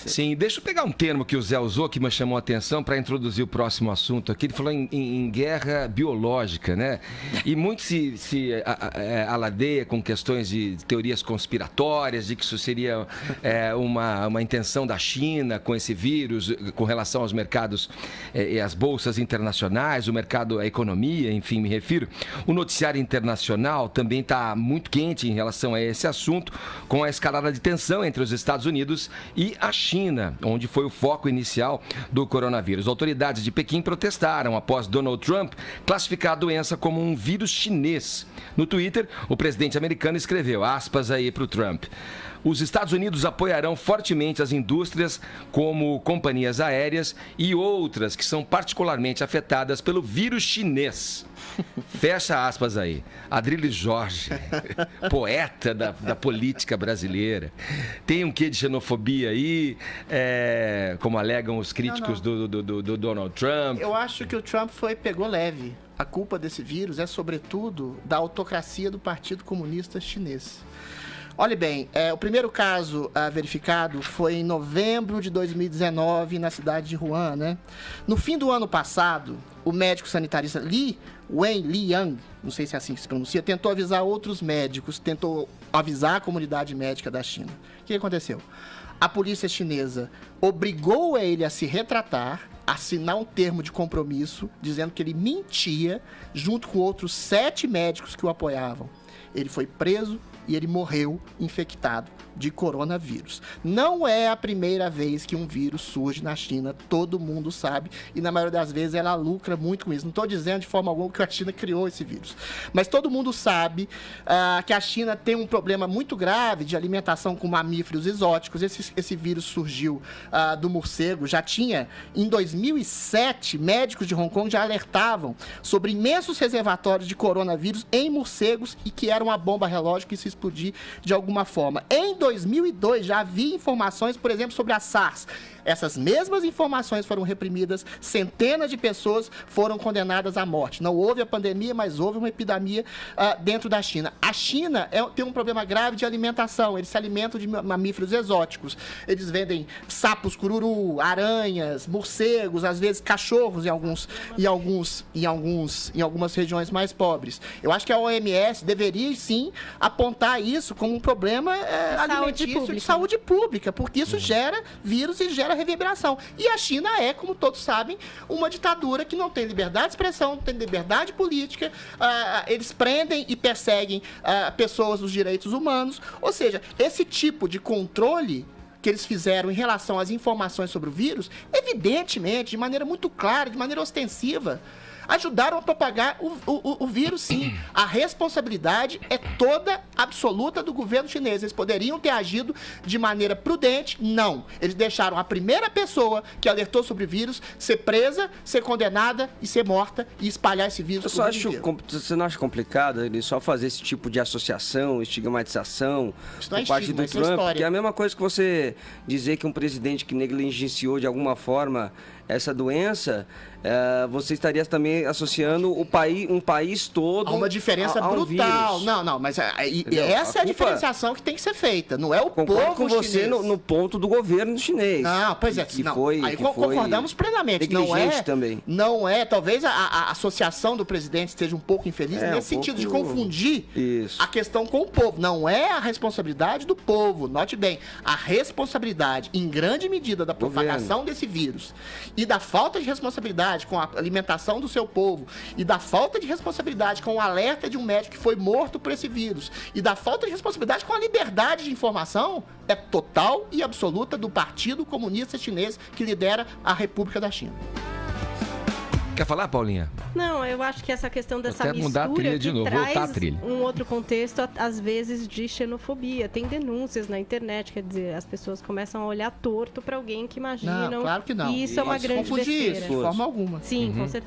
Sim, deixa eu pegar um termo que o Zé usou, que me chamou a atenção para introduzir o próximo assunto aqui. Ele falou em guerra biológica, né? E muito se aladeia com questões de teorias conspiratórias, de que isso seria uma intenção da China com esse vírus, com relação aos mercados e às bolsas internacionais, o mercado, a economia, enfim, me refiro. O noticiário internacional também está muito quente em relação a esse assunto, com a escalada de tensão entre os Estados Unidos e a China, onde foi o foco inicial do coronavírus. Autoridades de Pequim protestaram após Donald Trump classificar a doença como um vírus chinês. No Twitter, o presidente americano escreveu, aspas aí para o Trump: os Estados Unidos apoiarão fortemente as indústrias como companhias aéreas e outras que são particularmente afetadas pelo vírus chinês. Fecha aspas aí. Adrilles Jorge, poeta da política brasileira. Tem um quê de xenofobia aí, como alegam os críticos do Donald Trump? Eu acho que o Trump pegou leve. A culpa desse vírus é, sobretudo, da autocracia do Partido Comunista Chinês. Olhe bem, o primeiro caso verificado foi em novembro de 2019, na cidade de Wuhan, né? No fim do ano passado, o médico sanitarista Li Wenliang, não sei se é assim que se pronuncia, tentou avisar outros médicos, tentou avisar a comunidade médica da China. O que aconteceu? A polícia chinesa obrigou ele a se retratar, assinar um termo de compromisso, dizendo que ele mentia, junto com outros 7 médicos que o apoiavam. Ele foi preso e ele morreu infectado de coronavírus. Não é a primeira vez que um vírus surge na China, todo mundo sabe, e na maioria das vezes ela lucra muito com isso. Não estou dizendo de forma alguma que a China criou esse vírus, mas todo mundo sabe que a China tem um problema muito grave de alimentação com mamíferos exóticos. Esse vírus surgiu do morcego, já tinha, em 2007, médicos de Hong Kong já alertavam sobre imensos reservatórios de coronavírus em morcegos e que era uma bomba relógio que se explodir de alguma forma. Em 2002 já havia informações, por exemplo, sobre a SARS. Essas mesmas informações foram reprimidas, centenas de pessoas foram condenadas à morte. Não houve a pandemia, mas houve uma epidemia dentro da China. A China tem um problema grave de alimentação. Eles se alimentam de mamíferos exóticos. Eles vendem sapos, cururu, aranhas, morcegos, às vezes cachorros em algumas regiões mais pobres. Eu acho que a OMS deveria sim apontar isso como um problema alimentício de saúde pública, porque isso gera vírus e gera reverberação. E a China é, como todos sabem, uma ditadura que não tem liberdade de expressão, não tem liberdade política, eles prendem e perseguem pessoas dos direitos humanos. Ou seja, esse tipo de controle que eles fizeram em relação às informações sobre o vírus, evidentemente, de maneira muito clara, de maneira ostensiva, ajudaram a propagar o vírus, sim. A responsabilidade é toda absoluta do governo chinês. Eles poderiam ter agido de maneira prudente. Não. Eles deixaram a primeira pessoa que alertou sobre o vírus ser presa, ser condenada e ser morta e espalhar esse vírus. Você não acha complicado ele só fazer esse tipo de associação, estigmatização por parte do Trump? Porque é a mesma coisa que você dizer que um presidente que negligenciou de alguma forma essa doença, você estaria também associando um país todo. Há uma diferença brutal. Não, mas essa é a diferenciação que tem que ser feita. Não é o povo chinês. Com você no ponto do governo chinês. Não, pois é. Aí concordamos plenamente. Não é. Talvez a associação do presidente esteja um pouco infeliz nesse sentido de confundir a questão com o povo. Não é a responsabilidade do povo. Note bem, a responsabilidade, em grande medida, da propagação desse vírus e da falta de responsabilidade com a alimentação do seu povo e da falta de responsabilidade com o alerta de um médico que foi morto por esse vírus e da falta de responsabilidade com a liberdade de informação é total e absoluta do Partido Comunista Chinês que lidera a República da China. Quer falar, Paulinha? Não, eu acho que essa questão dessa mistura mudar a trilha de novo, traz voltar a trilha. Um outro contexto, às vezes, de xenofobia. Tem denúncias na internet, quer dizer, as pessoas começam a olhar torto para alguém que imaginam claro que não. que isso é uma grande besteira. De forma alguma. Sim, com certeza.